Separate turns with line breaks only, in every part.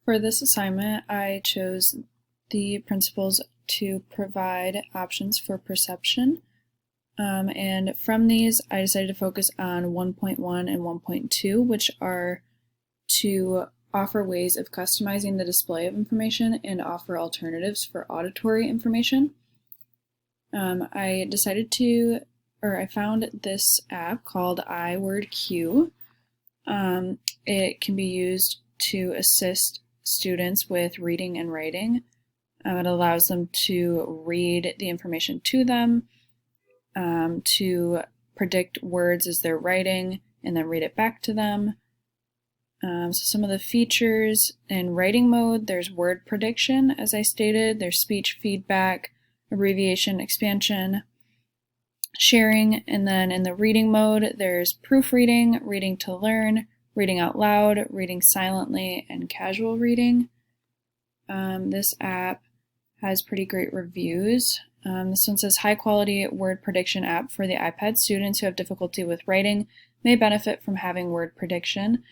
For this assignment, I chose the principles to provide options for perception. And from these, I decided to focus on 1.1 and 1.2, which are to offer ways of customizing the display of information and offer alternatives for auditory information. I found this app called iWordQ. It can be used to assist students with reading and writing. It allows them to read the information to them, to predict words as they're writing, and then read it back to them. So some of the features in writing mode, there's word prediction, as I stated, there's speech feedback, abbreviation expansion, sharing, and then in the reading mode, there's proofreading, reading to learn, reading out loud, reading silently, and casual reading. This app has pretty great reviews. This one says, high quality word prediction app for the iPad. Students who have difficulty with writing may benefit from having word prediction.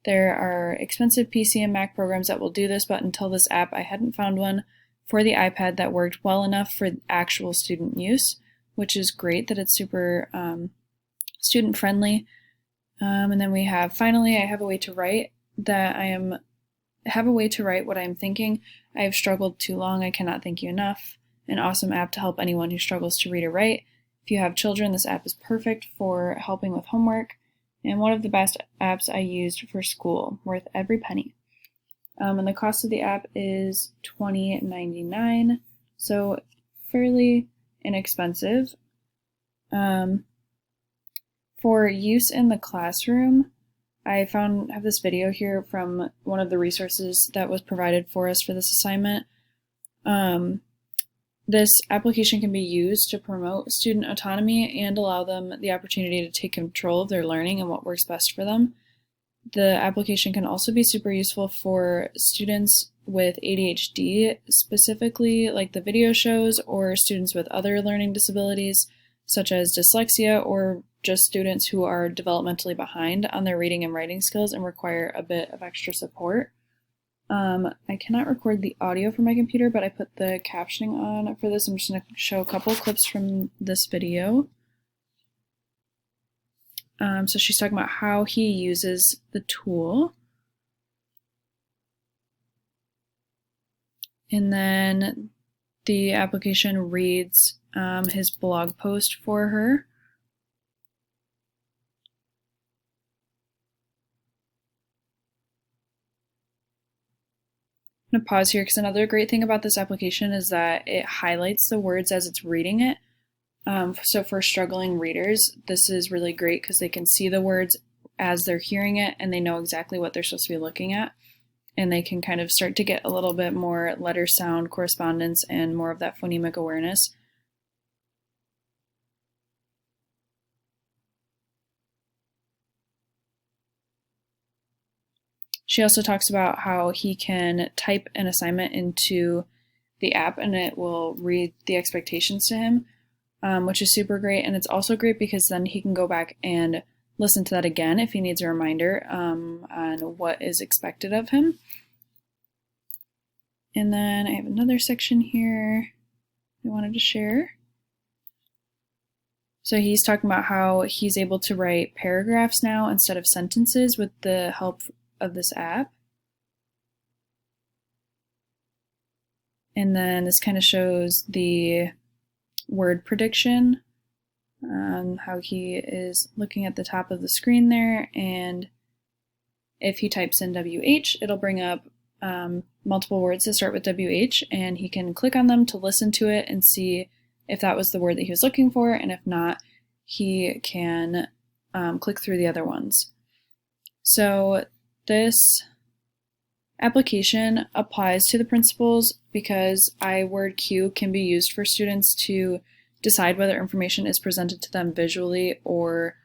There are expensive PC and Mac programs that will do this, but until this app, I hadn't found one for the iPad that worked well enough for actual student use, which is great that it's super student friendly. And then we have, finally, I have a way to write what I'm thinking. I have struggled too long. I cannot thank you enough. An awesome app to help anyone who struggles to read or write. If you have children, this app is perfect for helping with homework, and one of the best apps I used for school, worth every penny. And the cost of the app is $20.99, so fairly inexpensive. For use in the classroom, I have this video here from one of the resources that was provided for us for this assignment. This application can be used to promote student autonomy and allow them the opportunity to take control of their learning and what works best for them. The application can also be super useful for students with ADHD, specifically like the video shows, or students with other learning disabilities such as dyslexia, or just students who are developmentally behind on their reading and writing skills and require a bit of extra support. I cannot record the audio from my computer, but I put the captioning on for this. I'm just going to show a couple clips from this video. So she's talking about how he uses the tool. And then the application reads his blog post for her. I'm going to pause here because another great thing about this application is that it highlights the words as it's reading it. So for struggling readers, this is really great because they can see the words as they're hearing it and they know exactly what they're supposed to be looking at. And they can kind of start to get a little bit more letter sound correspondence and more of that phonemic awareness. She also talks about how he can type an assignment into the app and it will read the expectations to him, which is super great. And it's also great because then he can go back and listen to that again if he needs a reminder on what is expected of him. And then I have another section here I wanted to share. So he's talking about how he's able to write paragraphs now instead of sentences with the help of this app. And then this kind of shows the word prediction, how he is looking at the top of the screen there, and if he types in WH, it'll bring up multiple words that start with WH, and he can click on them to listen to it and see if that was the word that he was looking for, and if not, he can click through the other ones. So this application applies to the principles because iWordQ can be used for students to decide whether information is presented to them visually or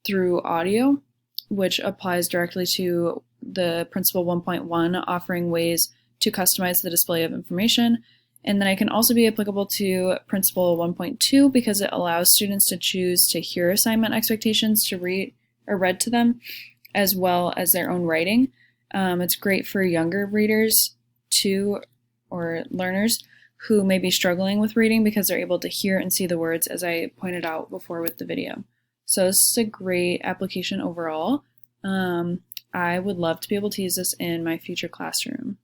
through audio, which applies directly to the principle 1.1, offering ways to customize the display of information. And then it can also be applicable to principle 1.2 because it allows students to choose to hear assignment expectations to read or read to them, as well as their own writing. It's great for younger readers too, or learners who may be struggling with reading because they're able to hear and see the words, as I pointed out before with the video. So this is a great application overall. I would love to be able to use this in my future classroom.